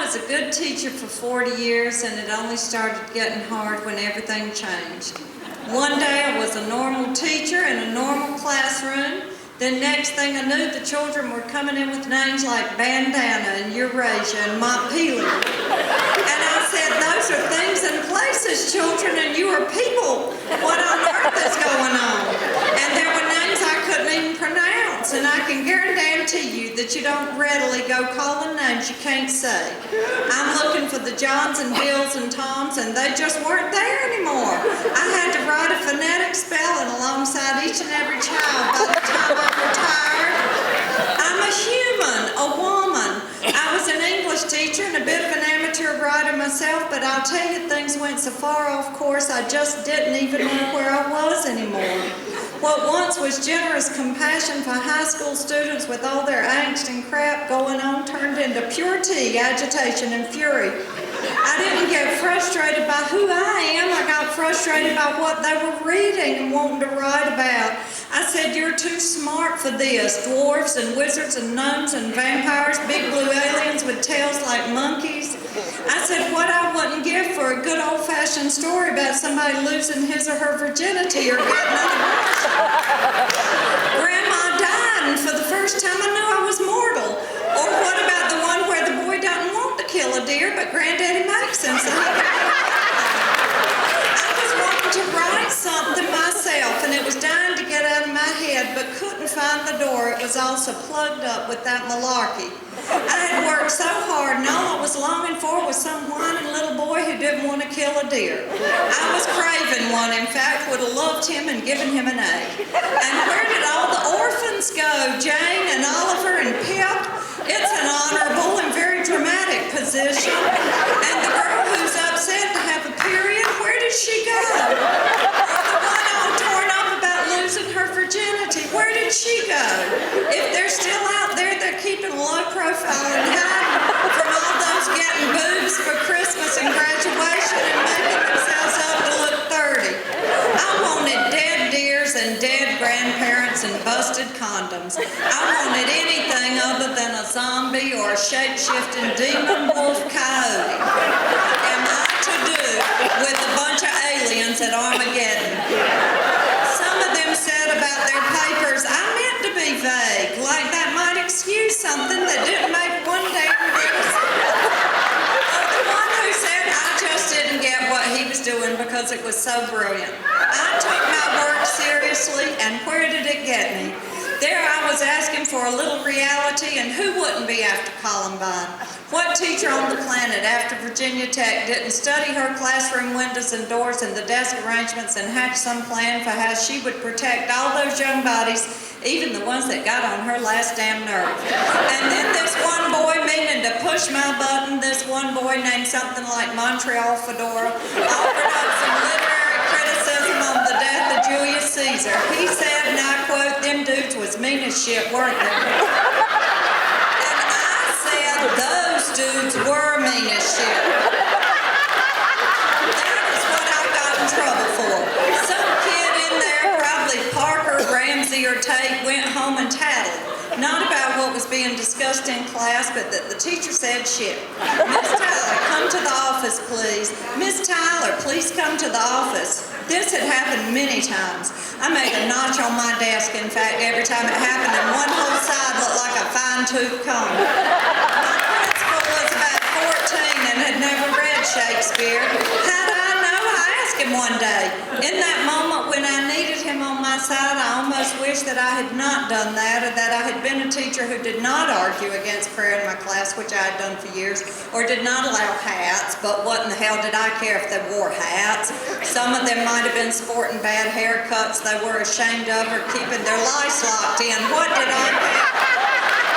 was a good teacher for 40 years, and it only started getting hard when everything changed. One day I was a normal teacher in a normal classroom. Then next thing I knew, the children were coming in with names like Bandana and Eurasia and Montpelier. And I said, those are things and places, children, and you are people. What on earth is going on? And there were names I couldn't even pronounce, and I can guarantee you that you don't readily go calling names you can't say. I'm looking for the Johns and Bills and Toms, and they just weren't there anymore. I had to write a phonetic spelling alongside each and every child by the time I retired. I'm a human, a woman. I was an English teacher and a bit of an amateur writer myself, but I'll tell you, things went so far off course I just didn't even know where I was anymore. What once was generous compassion for high school students with all their angst and crap going on turned into pure tea, agitation, and fury. I didn't get frustrated by who I am. I got frustrated by what they were reading and wanting to write about. I said, you're too smart for this. Dwarfs and wizards and gnomes and vampires, big blue aliens with tails like monkeys. I said, what I wouldn't give for a good old-fashioned story about somebody losing his or her virginity or getting an abortion. Grandma died, and for the first time I knew I was mortal. Or what about the one where the boy doesn't want to kill a deer, but Granddaddy makes him so he can. I was wanting to write something myself, and it was dying to get out of my head, but couldn't find the door. It was also plugged up with that malarkey. I had worked so hard, and all I was longing for was some whining little boy who didn't want to kill a deer. I was craving one, in fact, would have loved him and given him an egg. And where did all the orphans go? Jane and Oliver and Pip? It's an honorable and very dramatic position. And the girl who's upset to have a period, where did she go? Or the one all torn up about losing her virginity, where did she go? If they're still out there, they're keeping a low profile and hiding from all those getting boobs for Christmas and graduation and making themselves up to look 30. I wanted dead deers and dead grandparents and busted condoms. I wanted anything other than a zombie or a shape-shifting demon wolf coyote. Am I to do with a bunch of aliens at Armageddon? Some of them said about their papers, I meant to be vague, like that might excuse something that didn't make one damn difference. Or the one who said I just didn't get what he was doing because it was so brilliant. I took my work seriously, and where did it get me? There I was asking for a little reality, and who wouldn't be after Columbine? What teacher on the planet after Virginia Tech didn't study her classroom windows and doors and the desk arrangements and hatch some plan for how she would protect all those young bodies, even the ones that got on her last damn nerve? And then this one boy meaning to push my button, this one boy named something like Montreal Fedora, offered up some literary criticism on the death of Julius Caesar. He said, and I quote, them dudes was mean as shit, weren't they? And I said, those dudes were mean as shit. That is what I got in trouble for. Some kid in there, probably Parker, Ramsey, or Tate, went home and tattled. Not about what was being discussed in class, but that the teacher said shit. Miss Tyler, come to the office, please. Miss Tyler, please come to the office. This had happened many times. I made a notch on my desk, in fact, every time it happened, and one whole side looked like a fine-tooth comb. My principal was about 14 and had never read Shakespeare. How did I know? I asked him one day. In that moment when I needed him on my side, I almost wished that I had not done that, or that I had been a teacher who did not argue against prayer in my class, which I had done for years, or did not allow hats, but what in the hell did I care if they wore hats? Some of them might have been sporting bad haircuts they were ashamed of, or keeping their lice locked in. What did I care?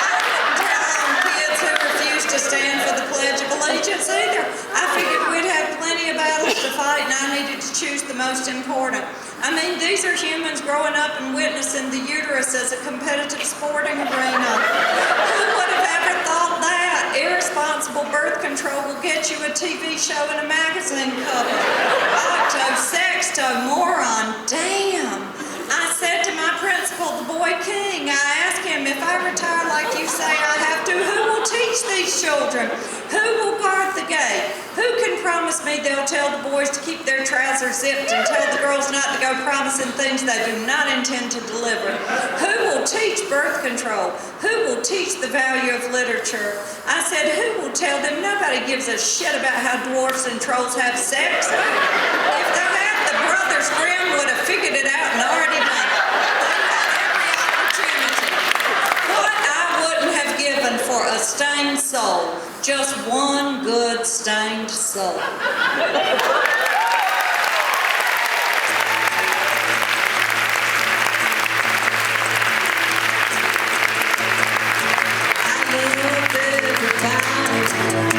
I didn't tell on kids who refused to stand for the Pledge of Allegiance either. I figured we'd have plenty of battles to fight, and I needed to choose the most important. I mean, these are humans growing up and witnessing the uterus as a competitive sporting arena. Who would have ever thought that? Irresponsible birth control will get you a TV show and a magazine cover. Octo, sexto, moron, damn. I said to my principal, the boy king, I asked him, if I retire like you say I have to, who will teach these children? Who will promise me they'll tell the boys to keep their trousers zipped and tell the girls not to go promising things they do not intend to deliver? Who will teach birth control? Who will teach the value of literature? I said, who will tell them nobody gives a shit about how dwarfs and trolls have sex? If they had, the Brothers Grimm would have figured it out and already done it. They had every opportunity. What I wouldn't have given for a stained soul. Just one good stained soul. I love everybody.